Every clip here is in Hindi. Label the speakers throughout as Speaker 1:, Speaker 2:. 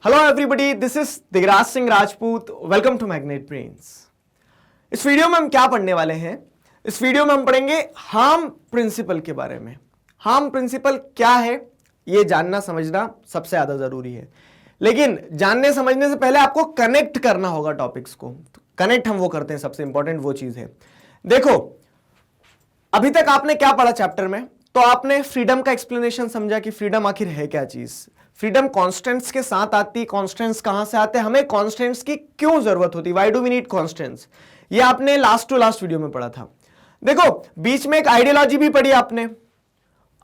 Speaker 1: Hello everybody, this is Digraj Singh Rajput. Welcome to magnet brains. इस वीडियो में हम क्या पढ़ने वाले हैं? इस वीडियो में हम पढ़ेंगे हार्म प्रिंसिपल के बारे में। हार्म प्रिंसिपल क्या है ये जानना समझना सबसे ज्यादा जरूरी है, लेकिन जानने समझने से पहले आपको कनेक्ट करना होगा टॉपिक्स को। तो कनेक्ट हम वो करते हैं, सबसे इंपॉर्टेंट वो चीज है। देखो, अभी तक आपने क्या पढ़ा चैप्टर में? तो आपने फ्रीडम का एक्सप्लेनेशन समझा कि फ्रीडम आखिर है क्या चीज। फ्रीडम कॉन्स्टेंट्स के साथ आती, कॉन्स्टेंट्स कहां से आते, हमें कॉन्स्टेंट्स की क्यों जरूरत होती, why do we need constraints, ये आपने लास्ट टू लास्ट वीडियो में पढ़ा था। देखो, बीच में एक आइडियोलॉजी भी पढ़ी आपने।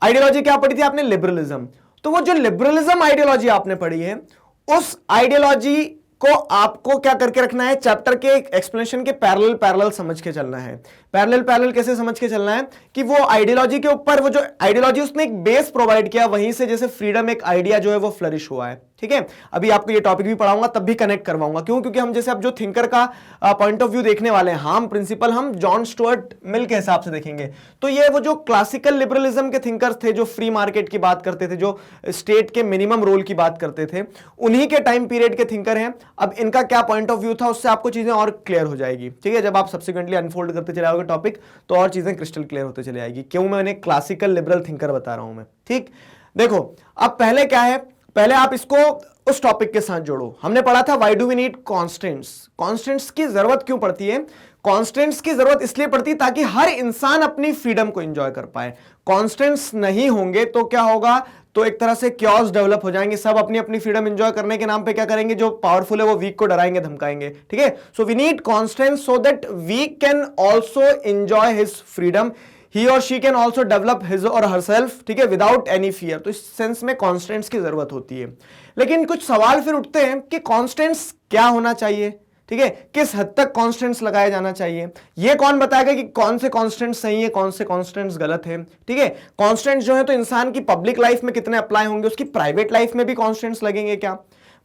Speaker 1: आइडियोलॉजी क्या पढ़ी थी आपने? लिबरलिज्म। तो वो जो लिबरलिज्म आइडियोलॉजी आपने पढ़ी है, उस आइडियोलॉजी को आपको क्या करके रखना है? चैप्टर के एक्सप्लेनेशन के पैरेलल समझ के चलना है। पैरेलल कैसे समझ के चलना है कि वो आइडियोलॉजी के ऊपर, वो जो आइडियोलॉजी उसने एक बेस प्रोवाइड किया, वहीं से जैसे फ्रीडम एक आइडिया जो है वो फ्लरिश हुआ है। ठीक है, अभी आपको ये टॉपिक भी पढ़ाऊंगा तब भी कनेक्ट करवाऊंगा। क्यों? क्योंकि हम जैसे अब जो थिंकर का पॉइंट ऑफ व्यू देखने वाले हैं, हार्म प्रिंसिपल, हम जॉन स्टुअर्ट मिल के हिसाब से देखेंगे। तो ये वो जो क्लासिकल लिबरलिज्म के थिंकर्स थे, जो फ्री मार्केट की बात करते थे, जो स्टेट के मिनिमम रोल की बात करते थे, उन्हीं के टाइम पीरियड के थिंकर हैं। अब इनका क्या पॉइंट ऑफ व्यू था, उससे आपको चीजें और क्लियर हो जाएगी। ठीक है, जब आप सब्सिक्वेंटली अनफोल्ड करते चले जाओगे टॉपिक, तो और चीजें क्रिस्टल क्लियर होते चले आएगी क्यों मैं इन्हें क्लासिकल लिबरल थिंकर बता रहा हूं मैं। ठीक, देखो अब पहले क्या है, पहले आप इसको उस टॉपिक के साथ जोड़ो। हमने पढ़ा था why do we need constraints. Constraints की जरूरत क्यों पड़ती है? कॉन्स्टेंट्स की जरूरत इसलिए पड़ती है ताकि हर इंसान अपनी फ्रीडम को एंजॉय कर पाए। कॉन्स्टेंट्स नहीं होंगे तो क्या होगा? तो एक तरह से क्योस डेवलप हो जाएंगे, सब अपनी अपनी फ्रीडम एंजॉय करने के नाम पे क्या करेंगे? जो पावरफुल है वो वीक को डराएंगे, धमकाएंगे। ठीक है, so we need constraints so that we can also enjoy his freedom, he or she can also develop his or herself, ठीक है, विदाउट एनी फियर। तो इस सेंस में कॉन्स्टेंट्स की जरूरत होती है। लेकिन कुछ सवाल फिर उठते हैं कि कॉन्स्टेंट्स क्या होना चाहिए, ठीक है, किस हद तक कॉन्स्टेंट्स लगाया जाना चाहिए। ये कौन बताएगा कि कौन से कॉन्स्टेंट्स सही है, कौन से कॉन्स्टेंट्स गलत है? ठीक है, कॉन्स्टेंट्स जो है तो इंसान की पब्लिक लाइफ में कितने अप्लाई होंगे, उसकी प्राइवेट लाइफ में भी कॉन्स्टेंट्स लगेंगे क्या?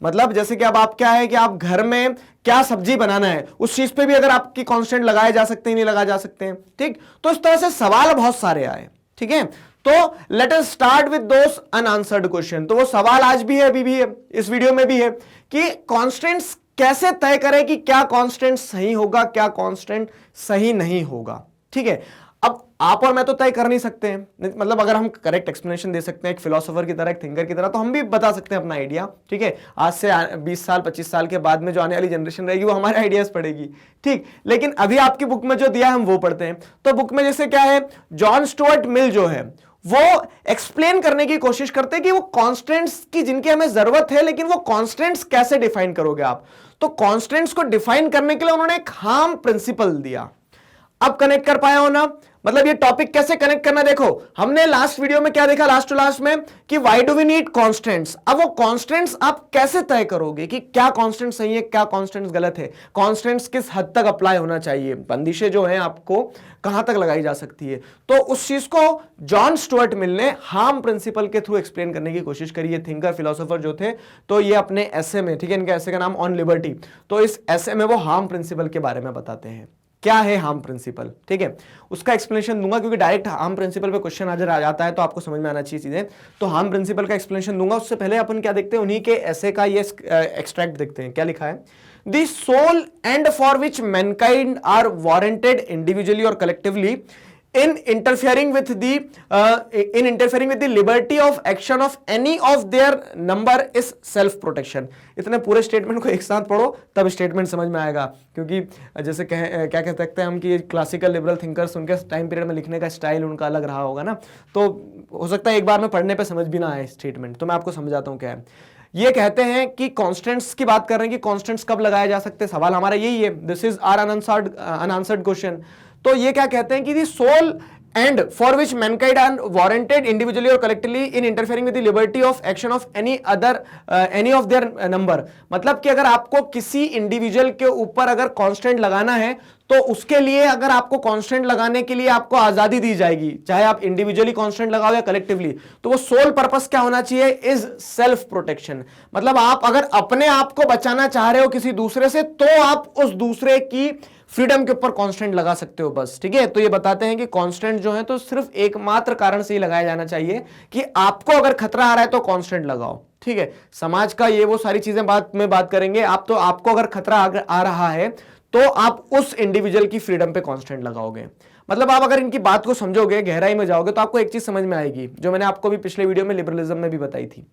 Speaker 1: मतलब जैसे कि अब आप क्या है कि आप घर में क्या सब्जी बनाना है, उस चीज पे भी अगर आपकी कांस्टेंट लगाए जा सकते हैं, नहीं लगाए जा सकते हैं। ठीक, तो इस तरह से सवाल बहुत सारे आए। ठीक है, तो late us start with those unanswered question. तो वो सवाल आज भी है, अभी भी है, इस वीडियो में भी है कि कांस्टेंट्स कैसे तय करें कि क्या कांस्टेंट सही होगा, क्या कांस्टेंट सही नहीं होगा। ठीक है, अब आप और मैं तो तय कर नहीं सकते हैं, मतलब अगर हम करेक्ट एक्सप्लेनेशन दे सकते हैं एक फिलोसोफर की तरह, एक थिंकर की तरह, तो हम भी बता सकते हैं अपना आइडिया। ठीक है, आज से 20 साल 25 साल के बाद में जो आने वाली जनरेशन रहेगी वो हमारे आइडियाज पढ़ेगी। ठीक, लेकिन अभी आपकी बुक में जो दिया है हम वो पढ़ते हैं। तो बुक में जैसे क्या है, जॉन स्टुअर्ट मिल जो है वो एक्सप्लेन करने की कोशिश करते हैं कि वो कॉन्स्टेंट्स की जिनकी हमें जरूरत है, लेकिन वो कॉन्स्टेंट्स कैसे डिफाइन करोगे आप। तो कॉन्स्टेंट्स को डिफाइन करने के लिए उन्होंने एक हार्म प्रिंसिपल दिया। अब कनेक्ट कर पाया हो ना? मतलब ये टॉपिक कैसे कनेक्ट करना, देखो हमने लास्ट वीडियो में क्या देखा, लास्ट टू लास्ट में, कि why do we need constraints. अब वो कॉन्स्टेंट्स आप कैसे तय करोगे कि क्या कॉन्स्टेंट सही है, क्या कॉन्स्टेंट्स गलत है, कॉन्स्टेंट्स किस हद तक अप्लाई होना चाहिए, बंदिशें जो है आपको कहां तक लगाई जा सकती है। तो उस चीज को जॉन स्टुअर्ट मिल ने हार्म प्रिंसिपल के थ्रू एक्सप्लेन करने की कोशिश करी है। थिंकर फिलोसोफर जो थे, तो ये अपने एसे में, ठीक है, इनका एसे का नाम ऑन लिबर्टी, तो इस एसे में वो हार्म प्रिंसिपल के बारे में बताते हैं। क्या है हार्म प्रिंसिपल? ठीक है, उसका एक्सप्लेनेशन दूंगा क्योंकि डायरेक्ट हार्म प्रिंसिपल पे क्वेश्चन आ जाता है तो आपको समझ में आना चाहिए चीजें। तो हार्म प्रिंसिपल का एक्सप्लेनेशन दूंगा, उससे पहले अपन क्या देखते हैं, उन्हीं के ऐसे का ये एक्सट्रैक्ट देखते हैं। क्या लिखा है? The sole end for which mankind are warranted individually और collectively in interfering with the liberty of action of any of their number is self protection। इतने पूरे स्टेटमेंट को एक साथ पढ़ो तब स्टेटमेंट समझ में आएगा, क्योंकि जैसे क्या कह सकते हैं हम कि क्लासिकल लिबरल थिंकर्स, उनके टाइम पीरियड में लिखने का स्टाइल उनका अलग रहा होगा ना, तो हो सकता है एक बार में पढ़ने पे समझ भी ना आए स्टेटमेंट। तो मैं आपको समझाता हूँ क्या है। ये कहते हैं कि कांस्टेंट्स की बात कर रहे हैं कि कांस्टेंट्स कब लगाए जा सकते हैं, सवाल हमारा यही है। This is our unanswered question. तो ये क्या कहते हैं कि the sole end for which mankind are warranted individually और collectively in interfering with the liberty of action of any of their number. मतलब कि अगर आपको किसी इंडिविजुअल के ऊपर अगर कांस्टेंट लगाना है तो उसके लिए, अगर आपको कांस्टेंट लगाने के लिए आपको आजादी दी जाएगी, चाहे आप इंडिविजुअली कांस्टेंट लगाओ या कलेक्टिवली, तो वो सोल पर्पस क्या होना चाहिए? Is self protection. मतलब आप अगर अपने आप को बचाना चाह रहे हो किसी दूसरे से, तो आप उस दूसरे की फ्रीडम के ऊपर कांस्टेंट लगा सकते हो बस। ठीक है, तो ये बताते हैं कि कांस्टेंट जो है तो सिर्फ एकमात्र कारण से ही लगाया जाना चाहिए कि आपको अगर खतरा आ रहा है तो कांस्टेंट लगाओ। ठीक है, समाज का ये वो सारी चीजें बात करेंगे। आप तो आपको अगर खतरा आ रहा है तो आप उस इंडिविजुअल की फ्रीडम पे कांस्टेंट लगाओगे। मतलब आप अगर इनकी बात को समझोगे, गहराई में जाओगे, तो आपको एक चीज समझ में आएगी जो मैंने आपको भी पिछले वीडियो में लिबरलिज्म में भी बताई थी।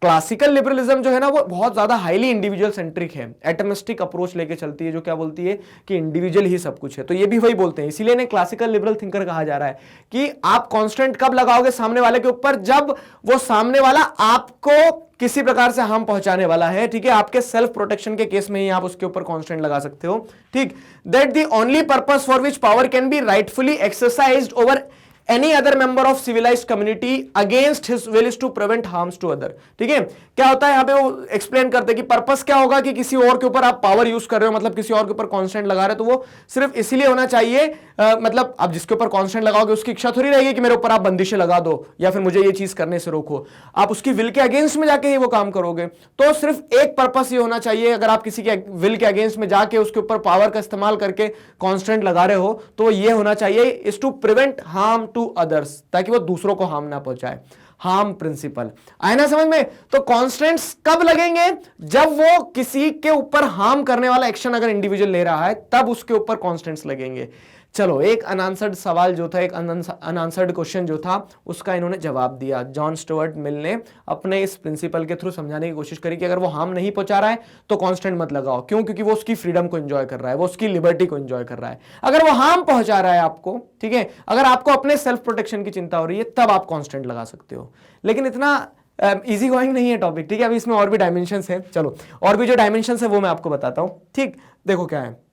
Speaker 1: क्लासिकल लिबरलिज्म जो है ना वो बहुत ज्यादा हाईली इंडिविजुअल सेंट्रिक है, एटमिस्टिक अप्रोच लेके चलती है, जो क्या बोलती है कि इंडिविजुअल ही सब कुछ है। तो ये भी वही बोलते हैं, इसीलिए इन्हें क्लासिकल लिबरल थिंकर कहा जा रहा है कि आप कांस्टेंट कब लगाओगे सामने वाले के ऊपर, जब वो सामने वाला आपको किसी प्रकार से हार्म पहुंचाने वाला है। ठीक है, आपके सेल्फ प्रोटेक्शन के केस में ही आप उसके ऊपर कांस्टेंट लगा सकते हो। ठीक, that the only purpose for which power can be rightfully exercised over any other member of civilized community against his will is to prevent harms to other। ठीक है, क्या होता है यहां पे वो एक्सप्लेन करते हैं कि पर्पस क्या होगा कि किसी और के ऊपर आप पावर यूज कर रहे हो, मतलब किसी और के ऊपर कांस्टेंट लगा रहे हो, तो वो सिर्फ इसीलिए होना चाहिए, मतलब आप जिसके ऊपर कांस्टेंट लगाओगे उसकी इच्छा थोड़ी रहेगी कि मेरे ऊपर आप बंदिशें लगा दो या फिर मुझे ये चीज करने से रोको। आप उसकी विल के अगेंस्ट में जाके ही वो काम करोगे। तो सिर्फ एक पर्पस ये होना चाहिए, अगर आप किसी के विल के अगेंस्ट में जाके उसके ऊपर पावर का इस्तेमाल करके कांस्टेंट लगा रहे हो, तो ये होना चाहिए is to prevent harm to others, ताकि वो दूसरों को हार्म ना पहुंचाए। हार्म प्रिंसिपल आए ना समझ में? तो कॉन्स्टेंट्स कब लगेंगे? जब वो किसी के ऊपर हार्म करने वाला एक्शन अगर इंडिविजुअल ले रहा है, तब उसके ऊपर कॉन्स्टेंट्स लगेंगे। चलो, एक अनआंसर्ड सवाल जो था, एक अनआंसर्ड क्वेश्चन जो था, उसका इन्होंने जवाब दिया। जॉन स्टुअर्ट मिल ने अपने इस प्रिंसिपल के थ्रू समझाने की कोशिश करी कि अगर वो हार्म नहीं पहुंचा रहा है तो कांस्टेंट मत लगाओ। क्यों? क्योंकि वो उसकी फ्रीडम को एंजॉय कर रहा है, वो उसकी लिबर्टी को एंजॉय कर रहा है। अगर वो हार्म पहुंचा रहा है आपको, ठीक है, अगर आपको अपने सेल्फ प्रोटेक्शन की चिंता हो रही है, तब आप कांस्टेंट लगा सकते हो। लेकिन इतना इजी गोइंग नहीं है टॉपिक, ठीक है। अभी इसमें और भी डायमेंशंस है। चलो, और भी जो डायमेंशंस है वो मैं आपको बताता हूं। ठीक, देखो क्या है।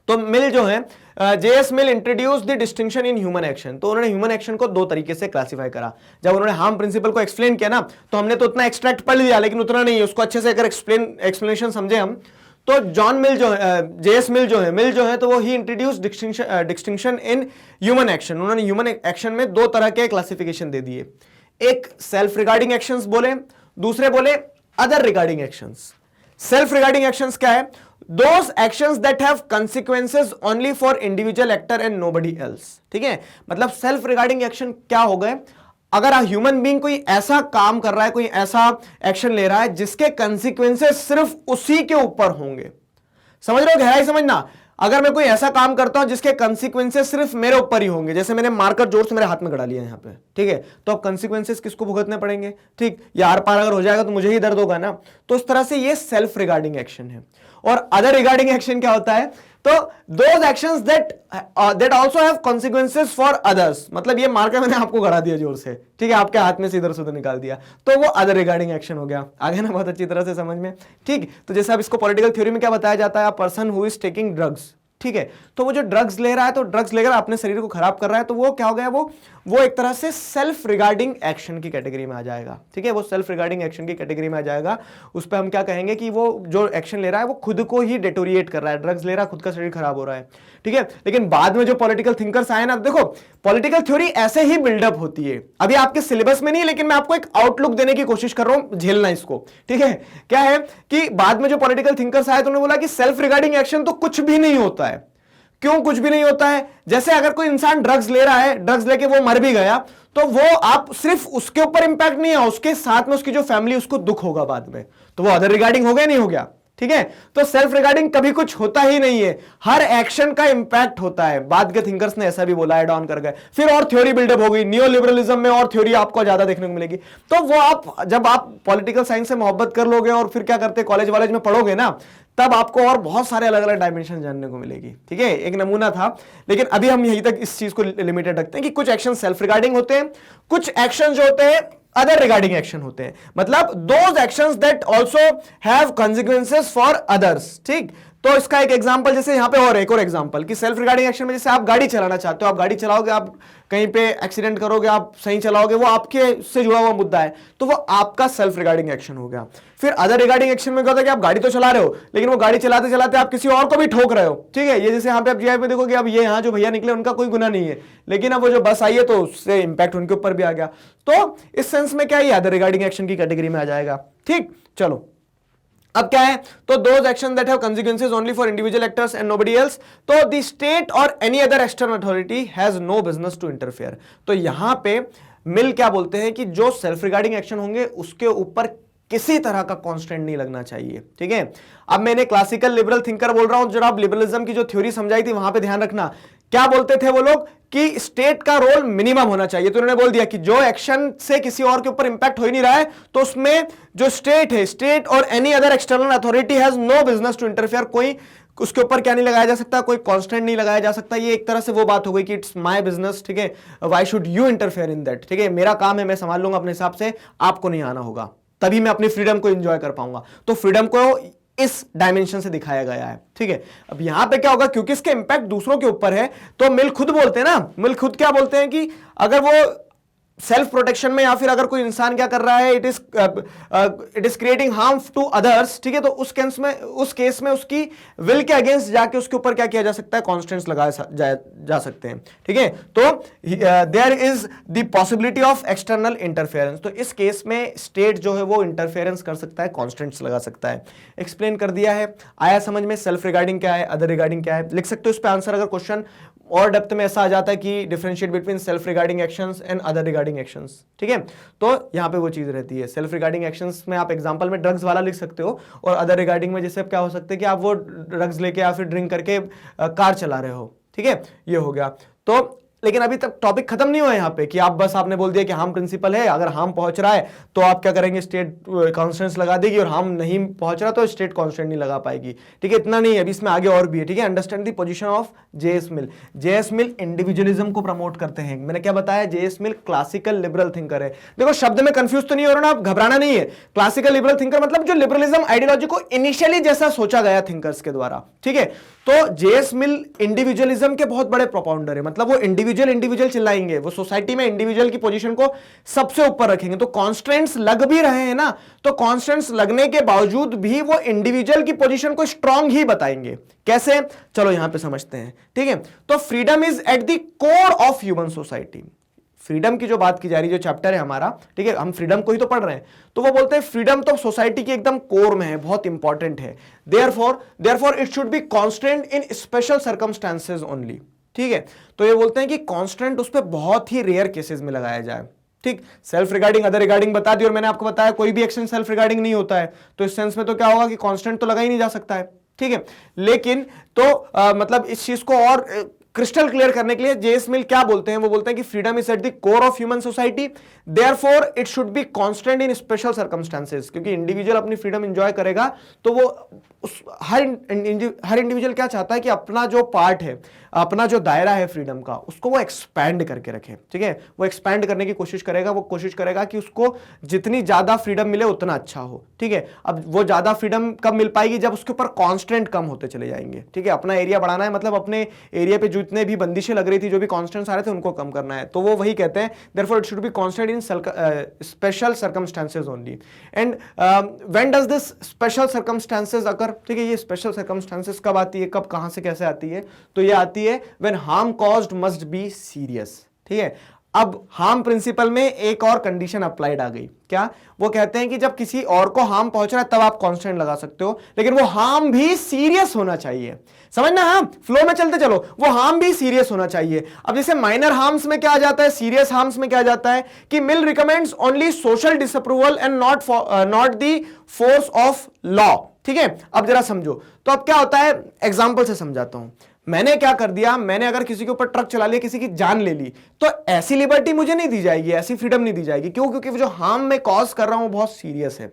Speaker 1: तो मिल जो है, JS mill introduce the distinction in human action. तो उन्होंने ह्यूमन एक्शन को दो तरीके से क्लासिफाई करा। जब उन्होंने हार्म प्रिंसिपल को एक्सप्लेन किया ना, तो हमने तो उतना एक्सट्रैक्ट पढ़ लिया, लेकिन उतना नहीं है, उसको अच्छे से अगर एक्सप्लेनेशन समझे हम, तो जॉन मिल जो है, जेएस मिल जो है, तो वो ही introduce distinction in human action. उन्होंने ह्यूमन एक्शन में दो तरह के क्लासिफिकेशन दे दिए। एक सेल्फ रिगार्डिंग एक्शंस बोले, दूसरे बोले other regarding actions. Self regarding actions क्या है? Those actions that have consequences only for individual actor and nobody else। ठीक है, मतलब सेल्फ रिगार्डिंग एक्शन क्या हो गए? अगर ह्यूमन बीइंग कोई ऐसा काम कर रहा है, कोई ऐसा एक्शन ले रहा है जिसके कंसिक्वेंसेस सिर्फ उसी के ऊपर होंगे। समझ रहे हो? गहराई समझना। अगर मैं कोई ऐसा काम करता हूं जिसके कंसिक्वेंसेस सिर्फ मेरे ऊपर ही होंगे, जैसे मैंने मार्कर जोर से मेरे हाथ में गड़ा लिया यहां पे, ठीक है, तो अब कंसिक्वेंसेस किसको भुगतने पड़ेंगे? ठीक, या आर पार अगर हो जाएगा तो मुझे ही दर्द होगा ना। तो इस तरह से ये सेल्फ रिगार्डिंग एक्शन है। और अदर रिगार्डिंग एक्शन क्या होता है? तो those actions that also have consequences for others. मतलब ये मार्कर मैंने आपको गड़ा दिया जोर से, ठीक है, आपके हाथ में से इधर से उधर निकाल दिया, तो वो अदर रिगार्डिंग एक्शन हो गया। आगे ना बहुत अच्छी तरह से समझ में? ठीक, तो जैसे अब इसको पॉलिटिकल थ्योरी में क्या बताया जाता है? A person who is taking drugs, ठीक है, तो वो जो ड्रग्स ले रहा है, तो ड्रग्स लेकर अपने शरीर को खराब कर रहा है, तो वो क्या हो गया? वो एक तरह से सेल्फ रिगार्डिंग एक्शन की कैटेगरी में आ जाएगा। ठीक है, वो सेल्फ रिगार्डिंग एक्शन की कैटेगरी में आ जाएगा। उस पर हम क्या कहेंगे कि वो जो एक्शन ले रहा है वो खुद को ही डेटोरिएट कर रहा है, ड्रग्स ले रहा है, खुद का शरीर खराब हो रहा है। ठीक है, लेकिन बाद में जो पॉलिटिकल थिंकर्स आए ना, देखो पॉलिटिकल थ्योरी ऐसे ही बिल्डअप होती है। अभी आपके सिलेबस में नहीं, लेकिन मैं आपको एक आउटलुक देने की कोशिश कर रहा हूं, झेलना इसको। ठीक है, क्या है कि बाद में जो पॉलिटिकल थिंकर्स आए तो उन्होंने बोला कि सेल्फ रिगार्डिंग एक्शन तो कुछ भी नहीं होता है। क्यों कुछ भी नहीं होता है? जैसे अगर कोई इंसान ड्रग्स ले रहा है, ड्रग्स लेके वो मर भी गया, तो वो आप सिर्फ उसके ऊपर इंपैक्ट नहीं है, उसके साथ में उसकी जो फैमिली, उसको दुख होगा बाद में, तो वो अदर रिगार्डिंग हो गया, नहीं हो गया? ठीक है, तो सेल्फ रिगार्डिंग कभी कुछ होता ही नहीं है, हर एक्शन का इंपैक्ट होता है। बाद के थिंकर्स ने ऐसा भी बोला, एड ऑन कर गए। फिर और थ्योरी बिल्डअप हो गई, नियो लिबरलिज्म में और थ्योरी आपको ज्यादा देखने को मिलेगी। तो वो आप जब आप पॉलिटिकल साइंस से मोहब्बत कर लोगे और फिर क्या करते कॉलेज वॉलेज में पढ़ोगे ना, तब आपको और बहुत सारे अलग अलग डायमेंशन जानने को मिलेगी। ठीक है, एक नमूना था, लेकिन अभी हम यहीं तक इस चीज को लिमिटेड रखते हैं कि कुछ एक्शन सेल्फ रिगार्डिंग होते हैं, कुछ एक्शन जो होते हैं अदर रिगार्डिंग एक्शन होते हैं। मतलब those actions that also have consequences for others. ठीक, तो इसका एक एग्जांपल जैसे यहां पे और एक और एग्जांपल कि सेल्फ रिगार्डिंग एक्शन में जैसे आप गाड़ी चलाना चाहते हो, आप गाड़ी चलाओगे, आप कहीं पे एक्सीडेंट करोगे, आप सही चलाओगे, वो आपके से जुड़ा हुआ मुद्दा है, तो वो आपका सेल्फ रिगार्डिंग एक्शन हो गया। फिर अदर रिगार्डिंग एक्शन में क्या होता है कि आप गाड़ी तो चला रहे हो, लेकिन वो गाड़ी चलाते चलाते आप किसी और को भी ठोक रहे हो। ठीक है, ये जैसे यहाँ पे आप जीआई पे देखोगे, अब ये यहाँ जो भैया निकले उनका कोई गुनाह नहीं है, लेकिन अब वो जो बस आई है तो उससे इंपैक्ट उनके ऊपर भी आ गया। तो इस सेंस में क्या है, अदर रिगार्डिंग एक्शन की कैटेगरी में आ जाएगा। ठीक, चलो अब क्या है, तो those action that have consequences only for individual actors and nobody else, तो the state or any other external authority has no business to interfere। तो यहां पे मिल क्या बोलते हैं कि जो सेल्फ रिगार्डिंग एक्शन होंगे उसके ऊपर किसी तरह का कांस्टेंट नहीं लगना चाहिए, ठीक है। अब मैंने क्लासिकल लिबरल थिंकर बोल रहा हूं, जब आप लिबरलिज्म की जो थ्योरी समझाई थी वहां पे ध्यान रखना, क्या बोलते थे वो लोग कि स्टेट का रोल मिनिमम होना चाहिए। तो उन्होंने बोल दिया कि जो एक्शन से किसी और के ऊपर इंपैक्ट हो ही नहीं रहा है, तो उसमें जो स्टेट है, स्टेट और any other external authority has no business to interfere, कोई उसके ऊपर क्या नहीं लगाया जा सकता, कोई कांस्टेंट नहीं लगाया जा सकता। ये एक तरह से वो बात हो गई कि इट्स माय बिजनेस, ठीक है, why should you interfere in that, ठीक है, मेरा काम है, मैं संभाल लूंगा अपने हिसाब से, आपको नहीं आना होगा, तभी मैं अपनी फ्रीडम को एंजॉय कर पाऊंगा। तो फ्रीडम को इस डायमेंशन से दिखाया गया है, ठीक है। अब यहां पे क्या होगा, क्योंकि इसके इंपैक्ट दूसरों के ऊपर है, तो मिल खुद बोलते हैं ना, मिल खुद क्या बोलते हैं कि अगर वो सेल्फ प्रोटेक्शन में या फिर अगर कोई इंसान क्या कर रहा है, it is creating harm to others, ठीक है, तो उस केस में उसकी विल के अगेंस्ट जाके उसके ऊपर क्या किया जा सकता है, कॉन्स्टेंट्स लगाए जा सकते हैं, ठीक है। तो there is the possibility of external interference, तो इस केस में स्टेट जो है वो इंटरफेरेंस कर सकता है, कॉन्स्टेंट्स लगा सकता है। एक्सप्लेन कर दिया है, आया समझ में, सेल्फ रिगार्डिंग क्या है, अदर रिगार्डिंग क्या है, लिख सकते हो इस पे आंसर अगर क्वेश्चन और डेप्थ में ऐसा आ जाता है कि differentiate between self regarding actions and other regarding actions, ठीक है। तो यहां पे वो चीज रहती है, सेल्फ रिगार्डिंग एक्शंस में आप एग्जांपल में ड्रग्स वाला लिख सकते हो, और अदर रिगार्डिंग में जैसे क्या हो सकता है कि आप वो ड्रग्स लेके या फिर ड्रिंक करके कार चला रहे हो, ठीक है, ये हो गया। तो लेकिन अभी तक टॉपिक खत्म नहीं हुआ यहाँ पे कि आप बस आपने बोल दिया कि हार्म प्रिंसिपल है, अगर हार्म पहुंच रहा है तो आप क्या करेंगे, स्टेट कांस्टेंट्स लगा देगी, और हार्म नहीं पहुंच रहा तो स्टेट कांस्टेंट नहीं लगा पाएगी, ठीक है। इतना नहीं है, अभी इसमें आगे और भी है, ठीक है। Understand the position of JS mill. JS mill individualism को प्रमोट करते हैं। मैंने क्या बताया, जेएस मिल क्लासिकल लिबरल थिंकर है। देखो शब्द में कंफ्यूज तो नहीं हो रहा ना, आप घबराना नहीं है। क्लासिकल लिबरल थिंकर मतलब जो लिबरलिज्म आइडियोलॉजी को इनिशियली जैसा सोचा गया थिंकर्स के द्वारा, ठीक है। तो जेएस मिल इंडिविजुअलिज्म के बहुत बड़े प्रोपाउंडर है, मतलब वो इंडिविजुअल चिल्लाएंगे, वो सोसाइटी में इंडिविजुअल की पोजीशन को सबसे ऊपर रखेंगे। तो कॉन्स्टेंट्स लग भी रहे हैं ना, तो कॉन्स्टेंट्स लगने के बावजूद भी वो इंडिविजुअल की पोजीशन को स्ट्रांग ही बताएंगे। कैसे, चलो यहां पे समझते हैं, ठीक है। तो freedom is at the core of human society. Freedom की जो बात की जा रही है, जो चैप्टर है हमारा, ठीक है, हम फ्रीडम को ही तो पढ़ रहे हैं, तो वो बोलते हैं फ्रीडम तो सोसाइटी की एकदम कोर में है, बहुत इंपॉर्टेंट है। Therefore it should be constant in special circumstances only, ठीक है। तो ये बोलते हैं कि कांस्टेंट उस पर बहुत ही रेयर केसेस में लगाया जाए, ठीक। सेल्फ रिगार्डिंग अदर रिगार्डिंग बता दी, और मैंने आपको बताया कोई भी एक्शन सेल्फ रिगार्डिंग नहीं होता है, तो इस सेंस में तो क्या होगा कि कांस्टेंट तो लगा ही नहीं जा सकता है, ठीक है। लेकिन तो मतलब इस चीज को और क्रिस्टल क्लियर करने के लिए जेएस मिल क्या बोलते हैं, वो बोलते हैं कि freedom is at the core of human society, therefore it should be constant in special circumstances. क्योंकि इंडिविजुअल अपनी फ्रीडम एंजॉय करेगा तो वो हर इंडिविजुअल क्या चाहता है कि अपना जो पार्ट है, अपना जो दायरा है फ्रीडम का, उसको वो एक्सपैंड करके रखे, ठीक है। वो एक्सपैंड करने की कोशिश करेगा, वो कोशिश करेगा कि उसको जितनी ज्यादा फ्रीडम मिले उतना अच्छा हो, ठीक है। अब वो ज्यादा फ्रीडम कब मिल पाएगी, जब उसके ऊपर कांस्टेंट कम होते चले जाएंगे, ठीक है। अपना एरिया बढ़ाना है, मतलब अपने एरिया पे जितने भी बंदिशें लग रही थी, जो भी कांस्टेंट्स आ रहे थे, उनको कम करना है। तो वो वही कहते हैं, therefore it should be constant in special circumstances only. And when does this special circumstances occur, ठीक है। ये स्पेशल सर्कमस्टेंसेस कब आती है, कब कहां से कैसे आती है, तो ये आती है when harm caused must be serious, ठीक है। अब हार्म प्रिंसिपल में एक और कंडीशन अप्लाइड आ गई, क्या, वो कहते हैं कि जब किसी और को हार्म पहुंच रहा है तब आप कांस्टेंट लगा सकते हो, लेकिन वो हार्म भी सीरियस होना चाहिए, समझना, हाँ, फ्लो में चलते चलो, वो हार्म भी सीरियस होना चाहिए। अब जैसे माइनर हार्म्स में क्या आ जाता है, सीरियस हार्म्स में क्या आ जाता है कि Mill recommends only social disapproval and not the force of law, ठीक है। अब जरा समझो, तो अब क्या होता है, एग्जाम्पल से समझाता हूं। मैंने क्या कर दिया, मैंने अगर किसी के ऊपर ट्रक चला लिया, किसी की जान ले ली, तो ऐसी लिबर्टी मुझे नहीं दी जाएगी, ऐसी फ्रीडम नहीं दी जाएगी। क्यों, क्योंकि जो हार्म मैं कॉज कर रहा हूं बहुत सीरियस है।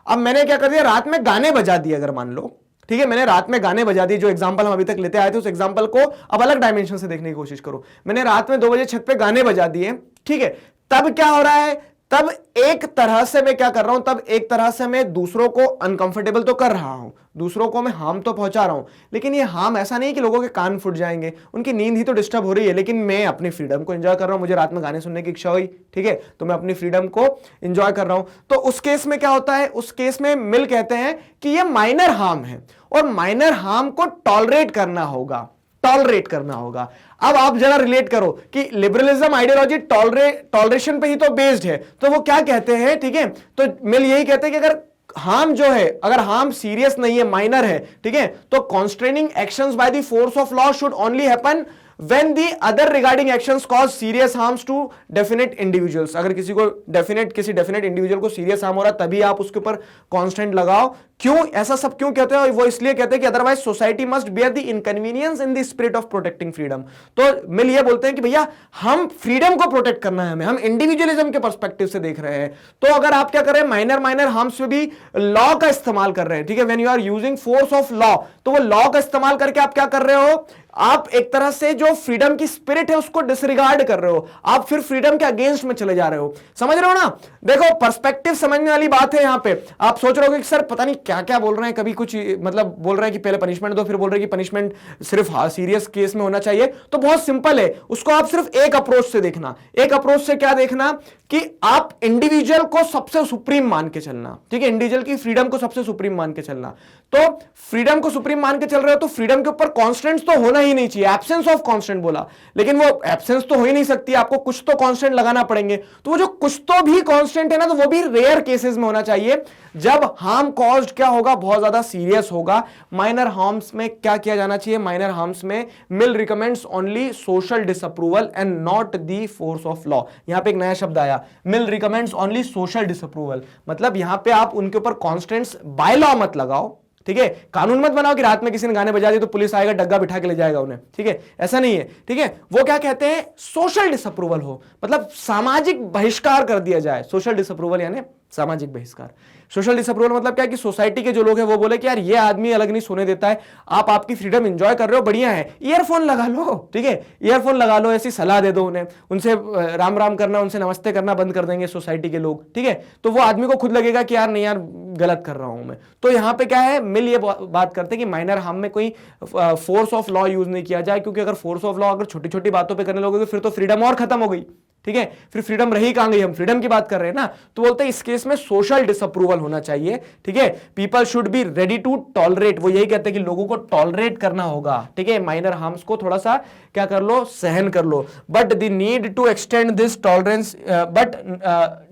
Speaker 1: अब मैंने क्या कर दिया, रात में गाने बजा दिए, अगर मान लो, ठीक है, मैंने रात में गाने बजा दिए, जो एग्जांपल हम अभी तक लेते आए थे, उस एग्जांपल को अब अलग डायमेंशन से देखने की कोशिश करो। मैंने रात में 2 बजे छत पे गाने बजा दिए, ठीक है, तब क्या हो रहा है, तब एक तरह से मैं क्या कर रहा हूं, तब एक तरह से मैं दूसरों को अनकंफर्टेबल तो कर रहा हूं, दूसरों को मैं हार्म तो पहुंचा रहा हूं, लेकिन ये हार्म ऐसा नहीं कि लोगों के कान फूट जाएंगे, उनकी नींद ही तो डिस्टर्ब हो रही है, लेकिन मैं अपनी फ्रीडम को एंजॉय कर रहा हूं। मुझे रात में गाने सुनने की इच्छा हुई, ठीक है, तो मैं अपनी फ्रीडम को एंजॉय कर रहा हूं। तो उस केस में क्या होता है, उस केस में मिल कहते हैं कि ये माइनर हार्म है, और माइनर हार्म को टॉलरेट करना होगा, टॉलरेट करना होगा। अब आप जरा रिलेट करो कि लिबरलिज्म आइडियोलॉजी टॉलरेशन पे ही तो बेस्ड है, तो वो क्या कहते हैं, ठीक है, तो मिल यही कहते हैं कि अगर हार्म जो है, अगर हार्म सीरियस नहीं है, माइनर है, ठीक है, तो constraining actions by the force of law should only happen when the other regarding actions cause serious harms to definite individuals. अगर किसी डेफिनेट इंडिविजुअल को सीरियस हार्म हो रहा है तभी आप उसके ऊपर कांस्टेंट लगाओ। क्यों ऐसा सब क्यों कहते हैं? वो इसलिए कहते हैं कि otherwise society must bear the inconvenience in the spirit of protecting freedom. तो मिल ये बोलते हैं कि भैया हम फ्रीडम को प्रोटेक्ट करना है, हमें हम इंडिविजुअलिज्म के पर्सपेक्टिव से देख रहे हैं। तो अगर आप क्या कर रहे हैं, माइनर हार्म्स में भी लॉ का इस्तेमाल कर रहे हैं, ठीक है, when you are using force of law, तो वो लॉ का इस्तेमाल करके आप क्या कर रहे हो, आप एक तरह से जो फ्रीडम की स्पिरिट है उसको डिसरिगार्ड कर रहे हो, आप फिर फ्रीडम के अगेंस्ट में चले जा रहे हो। समझ रहे हो ना? देखो पर्सपेक्टिव समझने वाली बात है। यहां पे आप सोच रहे हो कि सर पता नहीं क्या क्या बोल रहे हैं, कभी कुछ मतलब बोल रहे हैं कि पहले पनिशमेंट दो, फिर बोल रहे हैं कि पनिशमेंट सिर्फ सीरियस केस में होना चाहिए। तो बहुत सिंपल है, उसको आप सिर्फ एक अप्रोच से देखना। एक अप्रोच से क्या देखना कि आप इंडिविजुअल को सबसे सुप्रीम मान के चलना, ठीक है, इंडिविजुअल की फ्रीडम को सबसे सुप्रीम मान के चलना। तो फ्रीडम को सुप्रीम मान के चल रहे हो तो फ्रीडम के ऊपर कॉन्स्टेंट्स तो होना ही नहीं चाहिए। एब्सेंस ऑफ कांस्टेंट बोला, लेकिन वो एब्सेंस तो हो ही नहीं सकती, आपको कुछ तो कांस्टेंट लगाना पड़ेंगे। तो वो जो कुछ तो भी कांस्टेंट है ना, तो वो भी रेयर केसेस में होना चाहिए, जब हार्म कॉज्ड क्या होगा, बहुत ज्यादा सीरियस होगा। माइनर हार्म्स में क्या किया जाना चाहिए? माइनर हार्म्स में Mill recommends only social disapproval and not the force of law. यहां पे एक नया शब्द आया, Mill recommends only social disapproval. मतलब यहां पे आप उनके ऊपर कॉन्स्टेंट्स बाय लॉ मत लगाओ, ठीक है, कानून मत बनाओ कि रात में किसी ने गाने बजा दिए तो पुलिस आएगा डग्गा बिठा के ले जाएगा उन्हें, ठीक है, ऐसा नहीं है, ठीक है। वो क्या कहते हैं, सोशल डिसअप्रूवल हो, मतलब सामाजिक बहिष्कार कर दिया जाए। सोशल डिसअप्रूवल यानी सामाजिक बहिष्कार। सोशल डिसअप्रूवल मतलब क्या कि सोसाइटी के जो लोग हैं वो बोले कि यार ये आदमी अलग नहीं सोने देता है, आप आपकी फ्रीडम एंजॉय कर रहे हो, बढ़िया है, ईयरफोन लगा लो, ठीक है, ईयरफोन लगा लो, ऐसी सलाह दे दो उन्हें, उनसे राम राम करना, उनसे नमस्ते करना बंद कर देंगे सोसाइटी के लोग, ठीक है। तो वो आदमी को खुद लगेगा कि यार नहीं यार गलत कर रहा हूं मैं। तो यहां पे क्या है, मिल ये बात करते हैं कि माइनर हार्म में कोई फोर्स ऑफ लॉ यूज नहीं किया जाए, क्योंकि अगर फोर्स ऑफ लॉ अगर छोटी छोटी बातों पर करने लोगे फिर तो फ्रीडम और खत्म हो गई, ठीक है, फिर फ्रीडम रही कहां गई, हम फ्रीडम की बात कर रहे हैं ना। तो बोलते हैं इस केस में सोशल डिसअप्रूवल होना चाहिए, ठीक है। People should be ready to tolerate, वो यही कहते हैं कि लोगों को टॉलरेट करना होगा, ठीक है, माइनर हार्म्स को थोड़ा सा क्या कर लो, सहन कर लो। But the need to extend this tolerance, but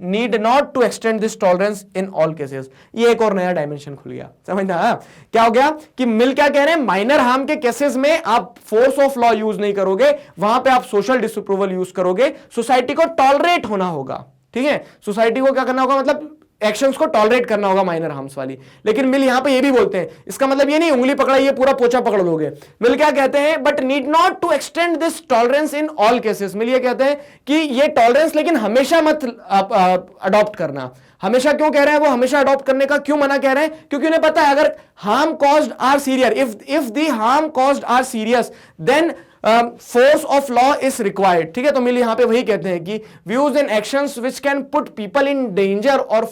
Speaker 1: need not to extend this tolerance in all cases. ये एक और नया डायमेंशन खुल गया, समझना। क्या हो गया कि मिल क्या कह रहे हैं, माइनर हार्म के केसेस में आप फोर्स ऑफ लॉ यूज नहीं करोगे, वहां पे आप सोशल डिसअप्रूवल यूज करोगे। सोसाइटी को टॉलरेट होना होगा, ठीक है, सोसाइटी को क्या करना होगा, मतलब एक्शंस को टॉलरेट करना होगा माइनर हार्म्स वाली। लेकिन मिल यहां पे ये भी बोलते हैं, इसका मतलब ये नहीं उंगली पकड़ाइए पूरा पोछा पकड़ लोगे। मिल क्या कहते हैं, but need not to extend this tolerance in all cases. Mill ये कहते हैं कि ये टॉलरेंस लेकिन हमेशा मत अडॉप्ट करना। हमेशा क्यों कह रहे हैं, वो हमेशा अडॉप्ट करने का क्यों मना कह रहे हैं, क्योंकि उन्हें पता है अगर harm caused are serious, if the harm caused are serious then force of law is required, ठीक है। तो मिल यहां पे वही कहते हैं कि views and actions which can put people in danger और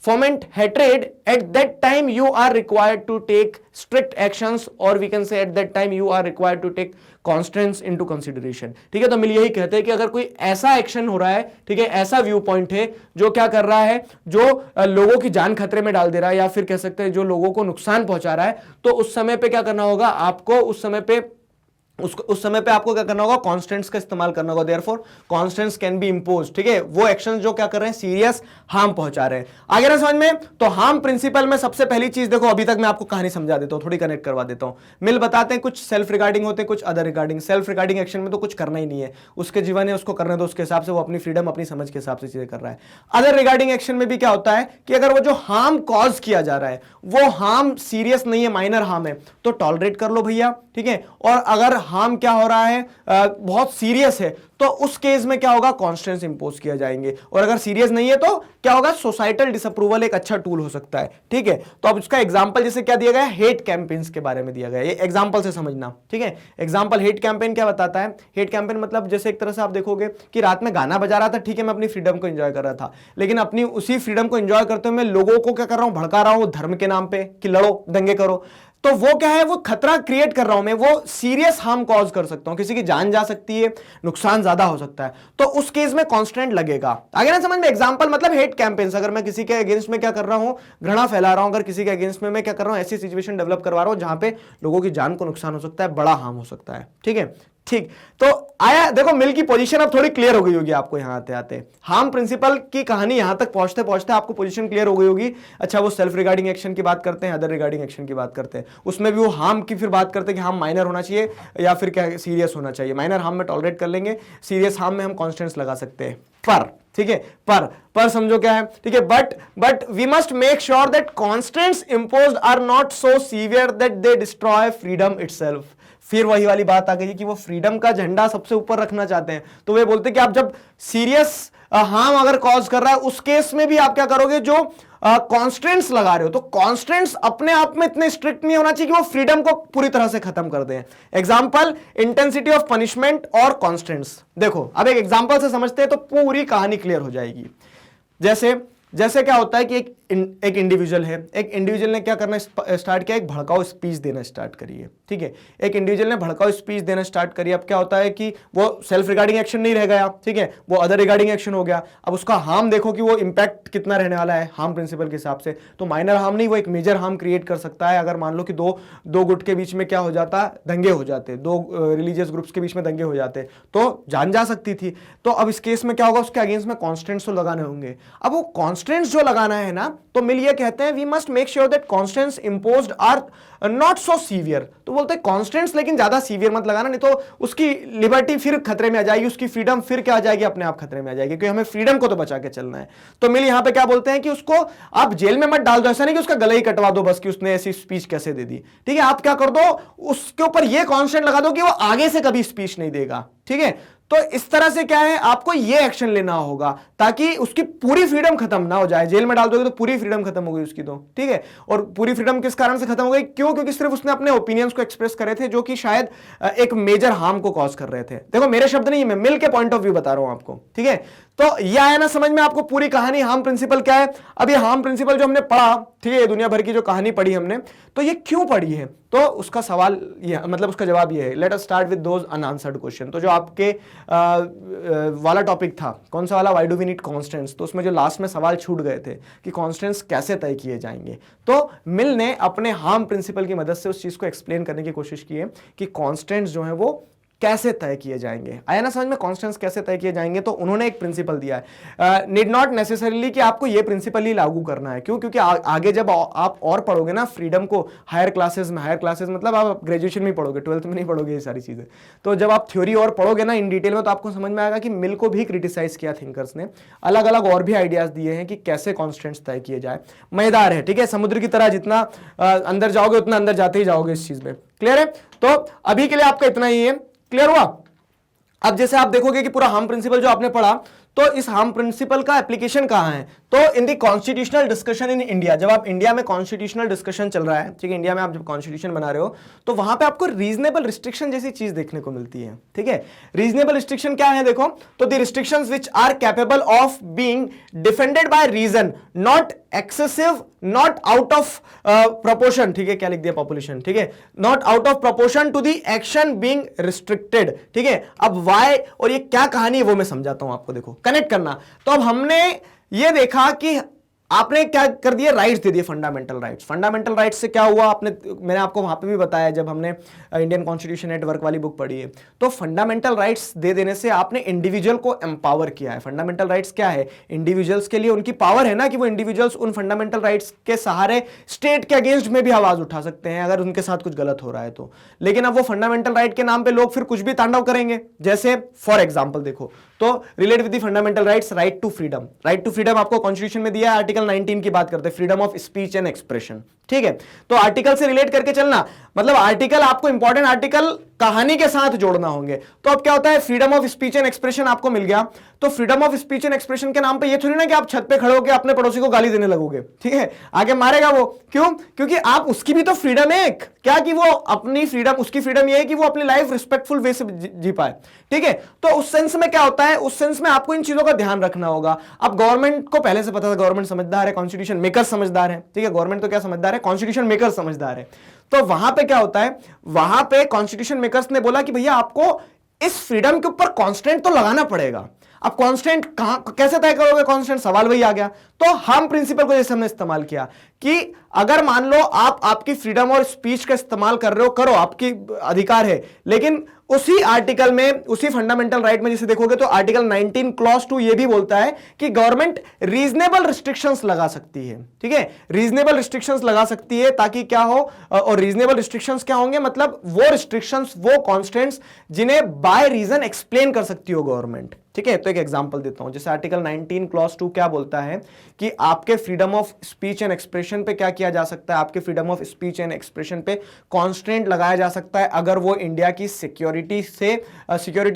Speaker 1: foment hatred, at that time you are required to take strict actions, और we can say at that time you are required to take constants into consideration, ठीक है। तो मिल यही कहते हैं कि अगर कोई ऐसा एक्शन हो रहा है, ठीक है, ऐसा व्यू पॉइंट है जो क्या कर रहा है, जो लोगों की जान खतरे में डाल दे रहा है, या फिर कह सकते हैं जो लोगों को नुकसान पहुंचा रहा है, तो उस समय पे क्या करना होगा आपको, उस समय पे आपको क्या करना होगा, कॉन्स्टेंट्स का इस्तेमाल करना होगा। Therefore constants can be imposed, ठीक है, वो एक्शंस जो क्या कर रहे हैं, सीरियस हार्म पहुंचा रहे हैं। आगे ना समझ में, तो हार्म प्रिंसिपल में सबसे पहली चीज देखो, अभी तक मैं आपको कहानी समझा देता हूं, थोड़ी कनेक्ट करवा देता हूं। मिल बताते हैं कुछ सेल्फ रिगार्डिंग होते हैं, कुछ other regarding. Self regarding action में तो कुछ करना ही नहीं है, उसके जीवन है, उसको करने दो, उसके हिसाब से वो अपनी फ्रीडम अपनी समझ के हिसाब से चीजें कर रहा है। अदर रिगार्डिंग एक्शन में भी क्या होता है कि अगर वो जो हार्म कॉज किया जा रहा है वो हार्म सीरियस नहीं है, माइनर हार्म है, तो टॉलरेट कर लो भैया, ठीक है। और अगर हार्म क्या हो रहा है, बहुत सीरियस है, तो उस केस में क्या होगा, कॉन्स्टेंट्स इंपोज किया जाएंगे। और अगर सीरियस नहीं है तो क्या होगा, सोसाइटल डिसअप्रूवल एक अच्छा टूल हो सकता है, ठीक है। तो अब इसका एग्जांपल जैसे क्या दिया गया, हेट कैंपेन्स के बारे में दिया गया, ये एग्जांपल से समझना, ठीक है। एग्जांपल हेट कैंपेन क्या बताता है, हेट कैंपेन मतलब जैसे एक तरह से आप देखोगे कि रात में गाना बजा रहा था, ठीक है, मैं अपनी फ्रीडम को एंजॉय कर रहा था, लेकिन अपनी उसी फ्रीडम को एंजॉय करते हुए मैं लोगों को क्या कर रहा हूं, भड़का रहा हूं धर्म के नाम पे कि लड़ो, दंगे करो। तो वो क्या है, वो खतरा क्रिएट कर रहा हूं मैं, वो सीरियस हार्म कॉज कर सकता हूं, किसी की जान जा सकती है, नुकसान ज्यादा हो सकता है, तो उस केस में कॉन्स्टेंट लगेगा। आगे ना समझ में, एग्जांपल मतलब हेट कैंपेन्स, अगर मैं किसी के अगेंस्ट में क्या कर रहा हूं, घृणा फैला रहा हूं, अगर किसी के अगेंस्ट में मैं क्या कर रहा हूं, ऐसी सिचुएशन डेवलप करवा रहा हूं जहां पे लोगों की जान को नुकसान हो सकता है, बड़ा हार्म हो सकता है, ठीक है। ठीक, तो आया, देखो मिल की पोजीशन अब थोड़ी क्लियर हो गई होगी आपको यहां आते आते। हार्म प्रिंसिपल की कहानी यहां तक पहुंचते पहुंचते आपको पोजीशन क्लियर हो गई होगी। अच्छा, वो सेल्फ रिगार्डिंग एक्शन की बात करते हैं, अदर रिगार्डिंग एक्शन की बात करते हैं, उसमें भी वो हार्म की फिर बात करते हैं कि हार्म माइनर होना चाहिए या फिर क्या सीरियस होना चाहिए। माइनर हार्म में टॉलरेट कर लेंगे, सीरियस हार्म में हम कॉन्स्टेंट्स लगा सकते हैं। पर ठीक है, पर समझो क्या है, ठीक है, but we must make sure that constraints imposed are not so severe that they destroy freedom itself. फिर वही वाली बात आ गई कि वो फ्रीडम का झंडा सबसे ऊपर रखना चाहते हैं, तो वे बोलते हैं कि आप जब सीरियस हार्म अगर कॉज कर रहा है उस केस में भी आप क्या करोगे, जो कॉन्स्टेंट्स लगा रहे हो, तो कॉन्स्टेंट्स अपने आप में इतने स्ट्रिक्ट नहीं होना चाहिए कि वो फ्रीडम को पूरी तरह से खत्म कर दें। एग्जांपल, इंटेंसिटी ऑफ पनिशमेंट और कॉन्स्टेंट्स। देखो अब एक एग्जांपल से समझते हैं तो पूरी कहानी क्लियर हो जाएगी। जैसे क्या होता है कि एक इंडिविजुअल है, एक इंडिविजुअल ने क्या करना स्टार्ट किया, एक भड़काऊ स्पीच देना स्टार्ट करिए। ठीक है, एक इंडिविजुअल ने भड़काऊ स्पीच देना स्टार्ट करी। अब क्या होता है कि वो सेल्फ रिगार्डिंग एक्शन नहीं रह गया, ठीक है, वो अदर रिगार्डिंग एक्शन हो गया। अब उसका हार्म देखो कि वो इंपैक्ट कितना रहने वाला है हार्म प्रिंसिपल के हिसाब से। तो माइनर हार्म नहीं, वो एक मेजर हार्म क्रिएट कर सकता है। अगर मान लो कि दो गुट के बीच में क्या हो जाता, दंगे हो जाते, दो रिलीजियस ग्रुप्स के बीच में दंगे हो जाते, तो जान जा सकती थी। तो अब इस केस में क्या होगा, उसके अगेंस्ट में कॉन्स्टेंट्स तो लगाने होंगे। अब वो कॉन्स्टेंट्स जो लगाना है ना, तो मिल ये कहते हैं we must make sure that constraints imposed are not so severe. तो बोलते हैं कॉन्स्टेंट्स लेकिन ज्यादा सीवियर मत लगाना, नहीं तो उसकी लिबर्टी फिर खतरे में आ जाएगी, उसकी फ्रीडम फिर क्या आ जाएगी, अपने आप खतरे में आ जाएगी, क्योंकि हमें फ्रीडम को तो बचा के चलना है। तो मिल यहां पे क्या बोलते हैं कि उसको आप जेल में मत डाल दो, ऐसा नहीं कि उसका गला ही कटवा दो बस कि उसने ऐसी स्पीच कैसे दे दी। ठीक है, आप क्या कर दो, उसके ऊपर ये कॉन्स्टेंट लगा दो कि वो आगे से कभी स्पीच नहीं देगा। ठीक है, तो इस तरह से क्या है, आपको ये एक्शन लेना होगा ताकि उसकी पूरी फ्रीडम खत्म ना हो जाए। जेल में डाल दोगे तो पूरी फ्रीडम खत्म हो गई उसकी, तो ठीक है। और पूरी फ्रीडम किस कारण से खत्म हो गई, क्यों, क्योंकि सिर्फ उसने अपने ओपिनियंस को एक्सप्रेस करे थे जो कि शायद एक मेजर हार्म को कॉज कर रहे थे। देखो मेरे शब्द नहीं, मैं मिल के पॉइंट ऑफ व्यू बता रहा हूं आपको। ठीक है, तो ये आया ना समझ में आपको पूरी कहानी, हार्म प्रिंसिपल क्या है। अब ये हार्म प्रिंसिपल जो हमने पढ़ा, ठीक है, दुनिया भर की जो कहानी पढ़ी हमने, तो ये क्यों पढ़ी है, तो उसका सवाल ये, मतलब उसका जवाब ये है। Let us start with those unanswered question. तो जो आपके वाला टॉपिक था, कौन सा वाला, why do we need constraints, तो उसमें जो लास्ट में सवाल छूट गए थे कि कॉन्स्टेंट्स कैसे तय किए जाएंगे, तो मिल ने अपने हार्म प्रिंसिपल की मदद से उस चीज को एक्सप्लेन करने की कोशिश की है कि कॉन्स्टेंट्स जो है वो कैसे तय किए जाएंगे। आया ना समझ में, कॉन्स्टेंट्स कैसे तय किए जाएंगे। तो उन्होंने एक प्रिंसिपल दिया है, नीड नॉट नेसेसरीली कि आपको ये प्रिंसिपल ही लागू करना है। क्यों, क्योंकि आगे जब आप और पढ़ोगे ना फ्रीडम को हायर क्लासेस में, हायर क्लासेस मतलब आप ग्रेजुएशन में पढ़ोगे, 12th में नहीं पढ़ोगे ये सारी चीजें। तो जब आप थ्योरी और पढ़ोगे ना इन डिटेल में, तो आपको समझ में आएगा कि मिल को भी क्रिटिसाइज किया थिंकर्स ने, अलग अलग और भी आइडियाज दिए हैं कि कैसे कॉन्स्टेंट्स तय किए जाए। मजेदार है, ठीक है, समुद्र की तरह जितना अंदर जाओगे उतना अंदर जाते ही जाओगे इस चीज में। क्लियर है, तो अभी के लिए आपका इतना ही है। क्लियर हुआ। अब जैसे आप देखोगे कि पूरा हार्म प्रिंसिपल जो आपने पढ़ा, तो इस हार्म प्रिंसिपल का एप्लीकेशन कहां है, तो in the constitutional discussion in India. जब आप इंडिया में कॉन्स्टिट्यूशनल डिस्कशन चल रहा है, ठीक है, इंडिया में आप जब कॉन्स्टिट्यूशन बना रहे हो, तो वहां पे आपको रीजनेबल रिस्ट्रिक्शन जैसी चीज देखने को मिलती है। ठीक है, रीजनेबल रिस्ट्रिक्शन क्या है, देखो, तो the restrictions which are capable of being defended by reason, not excessive, not out of proportion. ठीक है, क्या लिख दिया, पॉपुलेशन, ठीक है, not out of proportion to the action being restricted. ठीक है, अब व्हाई और ये क्या कहानी है वो मैं समझाता हूं आपको, देखो कनेक्ट करना। तो अब हमने ये देखा कि आपने क्या कर दिया, राइट्स दे दिए, फंडामेंटल राइट्स। फंडामेंटल राइट्स से क्या हुआ, मैंने आपको वहां पे भी बताया जब हमने इंडियन कॉन्स्टिट्यूशन नेटवर्क वाली बुक पढ़ी है। तो फंडामेंटल राइट्स दे देने से आपने इंडिविजुअल को एम्पावर किया है। फंडामेंटल राइट्स क्या है, इंडिविजुअल्स के लिए उनकी पावर है ना कि वो इंडिविजुअल्स उन फंडामेंटल राइट्स के सहारे स्टेट के अगेंस्ट में भी आवाज उठा सकते हैं अगर उनके साथ कुछ गलत हो रहा है तो। लेकिन अब वो फंडामेंटल राइट के नाम पे लोग फिर कुछ भी तांडव करेंगे। जैसे फॉर एग्जाम्पल देखो, तो relate with the fundamental rights, right to freedom. Right to freedom आपको कॉन्स्टिट्यूशन में दिया है, आर्टिकल 19 की बात करते हैं, freedom of speech and expression. ठीक है, तो आर्टिकल से रिलेट करके चलना, मतलब आर्टिकल आपको इंपॉर्टेंट आर्टिकल कहानी के साथ जोड़ना होंगे। तो अब क्या होता है, freedom of speech and expression आपको मिल गया, तो freedom of speech and expression के नाम पे ये थोड़ी ना कि आप छत पे खड़े होकर अपने पड़ोसी को गाली देने लगोगे। ठीक है, आगे मारेगा वो, क्यों, क्योंकि आप उसकी भी तो फ्रीडम है एक, क्या कि वो अपनी फ्रीडम, उसकी फ्रीडम ये है कि वो अपनी लाइफ रिस्पेक्टफुल वे से जी पाए। ठीक है, तो उस सेंस में क्या होता है, उस सेंस में आपको इन चीजों का ध्यान रखना होगा। अब गवर्नमेंट को पहले से पता था, गवर्नमेंट समझदार है, कॉन्स्टिट्यूशन मेकर समझदार है। ठीक है, गवर्नमेंट तो क्या समझदार है, कॉन्स्टिट्यूशन मेकर समझदार है। तो वहां पे क्या होता है, वहां पे कॉन्स्टिट्यूशन मेकर्स ने बोला कि भैया आपको इस फ्रीडम के ऊपर कॉन्स्टेंट तो लगाना पड़ेगा। अब कांस्टेंट कैसे तय करोगे कांस्टेंट, सवाल वही आ गया। तो हम प्रिंसिपल को जैसे हमने इस्तेमाल किया कि अगर मान लो आप आपकी फ्रीडम और स्पीच का इस्तेमाल कर रहे हो, करो, आपकी अधिकार है, लेकिन उसी आर्टिकल में, उसी फंडामेंटल राइट में जिसे देखोगे तो आर्टिकल 19 क्लॉज 2 ये भी बोलता है कि गवर्नमेंट रीजनेबल रिस्ट्रिक्शंस लगा सकती है। ठीक है, रीजनेबल रिस्ट्रिक्शंस लगा सकती है ताकि क्या हो, और रीजनेबल रिस्ट्रिक्शंस क्या होंगे, मतलब वो रिस्ट्रिक्शंस, वो कॉन्स्टेंट्स जिन्हें बाय रीजन एक्सप्लेन कर सकती हो गवर्नमेंट। ठीक है, तो एक एग्जांपल देता हूं, जैसे आर्टिकल 19 क्लॉज 2 क्या बोलता है कि आपके freedom of speech and expression पे क्या किया जा सकता है, आपके freedom of speech and expression पे कॉन्स्टेंट लगाया जा सकता है अगर वो इंडिया की सिक्योरिटी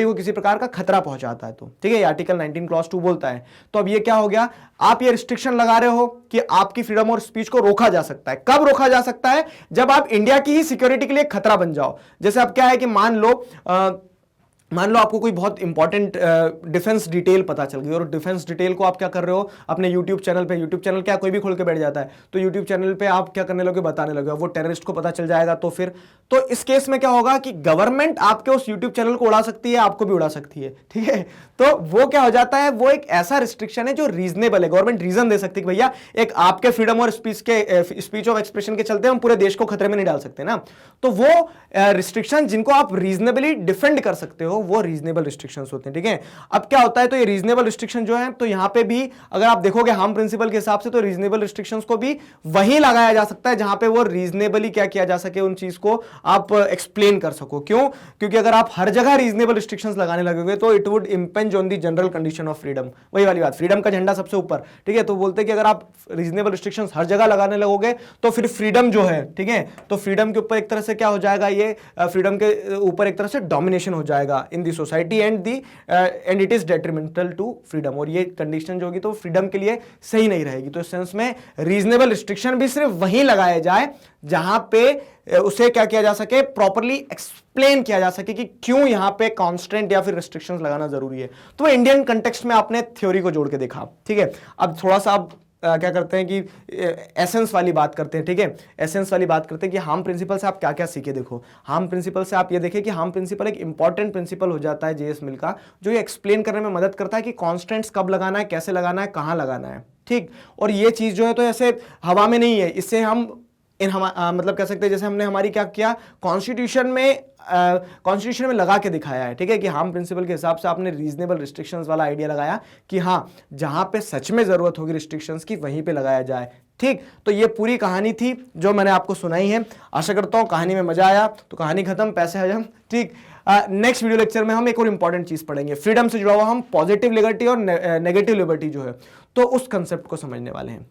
Speaker 1: को किसी प्रकार का खतरा पहुंचाता है तो। ठीक है, आर्टिकल 19 क्लॉज 2 बोलता है। तो अब ये क्या हो गया, आप ये रिस्ट्रिक्शन लगा रहे हो कि आपकी फ्रीडम और स्पीच को रोका जा सकता है। कब रोका जा सकता है, जब आप इंडिया की ही सिक्योरिटी के लिए खतरा बन जाओ। जैसे अब क्या है कि मान लो आपको कोई बहुत इंपॉर्टेंट डिफेंस डिटेल पता चल गई, और डिफेंस डिटेल को आप क्या कर रहे हो अपने यूट्यूब चैनल पे, यूट्यूब चैनल क्या कोई भी खोल के बैठ जाता है, तो यूट्यूब चैनल पे आप क्या करने लगे, बताने लगे, वो टेररिस्ट को पता चल जाएगा। तो फिर तो इस केस में क्या होगा कि गवर्नमेंट आपके उस यूट्यूब चैनल को उड़ा सकती है, आपको भी उड़ा सकती है। ठीक है, तो वो क्या हो जाता है, वो एक ऐसा रिस्ट्रिक्शन है जो रीजनेबल है। गवर्नमेंट रीजन दे सकती है कि भैया एक आपके फ्रीडम और स्पीच ऑफ एक्सप्रेशन के चलते हम पूरे देश को खतरे में नहीं डाल सकते ना। तो वो रिस्ट्रिक्शन जिनको आप रीजनेबली डिफेंड कर सकते हो, वो रीजनेबल रिस्ट्रिक्शंस होते हैं। ठीक है, अब क्या होता है, तो ये रीजनेबल रिस्ट्रिक्शन जो है, तो यहां पे भी अगर आप देखोगे हार्म प्रिंसिपल के हिसाब से, तो रीजनेबल रिस्ट्रिक्शंस को भी वहीं लगाया जा सकता है जहां पे वो रीजनेबली क्या किया जा सके, उन चीज को आप एक्सप्लेन कर सको। क्यों? क्योंकि अगर आप हर जगह रीजनेबल रिस्ट्रिक्शंस लगाने लगोगे तो it would impinge on the general condition of freedom. वही वाली बात, फ्रीडम का झंडा सबसे ऊपर। ठीक है, तो बोलते हैं कि अगर आप रीजनेबल रिस्ट्रिक्शंस हर जगह लगाने लगोगे तो फिर फ्रीडम जो है, ठीक है, तो फ्रीडम के ऊपर एक तरह से क्या हो जाएगा, ये फ्रीडम के ऊपर एक तरह से डोमिनेशन हो जाएगा in the society and it is detrimental to freedom. और ये कंडीशन जो होगी तो फ्रीडम के लिए सही नहीं रहेगी। तो इस सेंस में रीजनेबल रिस्ट्रिक्शन भी सिर्फ वहीं लगाया जाए जहां पे उसे क्या किया जा सके, प्रॉपर्ली एक्सप्लेन किया जा सके कि क्यों यहां पे कांस्टेंट या फिर रिस्ट्रिक्शंस लगाना जरूरी है। तो इंडियन कंटेक्स्ट में आपने थ्योरी को जोड़ के देखा। ठीक है, अब थोड़ा सा आप क्या करते हैं कि एसेंस वाली बात करते हैं। ठीक है, एसेंस वाली बात करते हैं कि हार्म प्रिंसिपल से आप क्या क्या सीखे। देखो, हार्म प्रिंसिपल से आप ये देखें कि हार्म प्रिंसिपल एक इंपॉर्टेंट प्रिंसिपल हो जाता है जेएस मिल का, जो ये एक्सप्लेन करने में मदद करता है कि कॉन्स्टेंट्स कब लगाना है, कैसे लगाना है, कहां लगाना है। ठीक, और ये चीज जो है तो ऐसे हवा में नहीं है, इससे हम मतलब कह सकते हैं जैसे हमने हमारी क्या किया, कॉन्स्टिट्यूशन में लगा के दिखाया है। ठीक है, कि हार्म प्रिंसिपल के हिसाब से आपने रीजनेबल रिस्ट्रिक्शंस वाला आइडिया लगाया कि हाँ, जहां पे सच में जरूरत होगी रिस्ट्रिक्शंस की वहीं पे लगाया जाए। ठीक, तो ये पूरी कहानी थी जो मैंने आपको सुनाई है। आशा करता हूं कहानी में मजा आया। तो कहानी खत्म, पैसे हजम। ठीक, नेक्स्ट वीडियो लेक्चर में हम एक और इंपॉर्टेंट चीज पढ़ेंगे, फ्रीडम से जुड़ा हुआ हम पॉजिटिव लिबर्टी और नेगेटिव लिबर्टी जो है, तो उस कंसेप्ट को समझने वाले हैं।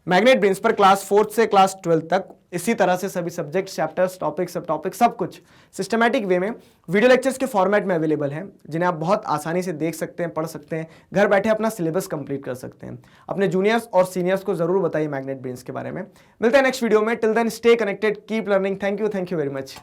Speaker 1: मैग्नेट ब्रेन्स पर क्लास 4 से क्लास 12 तक इसी तरह से सभी सब्जेक्ट, चैप्टर्स, टॉपिक, सब टॉपिक, सब कुछ सिस्टमैटिक वे में वीडियो लेक्चर्स के फॉर्मेट में अवेलेबल है, जिन्हें आप बहुत आसानी से देख सकते हैं, पढ़ सकते हैं, घर बैठे अपना सिलेबस कंप्लीट कर सकते हैं। अपने जूनियर्स और सीनियर्स को जरूर बताइए मैग्नेट ब्रेन्स के बारे में। मिलते हैं नेक्स्ट वीडियो में। Till then stay connected, keep learning. Thank you very much.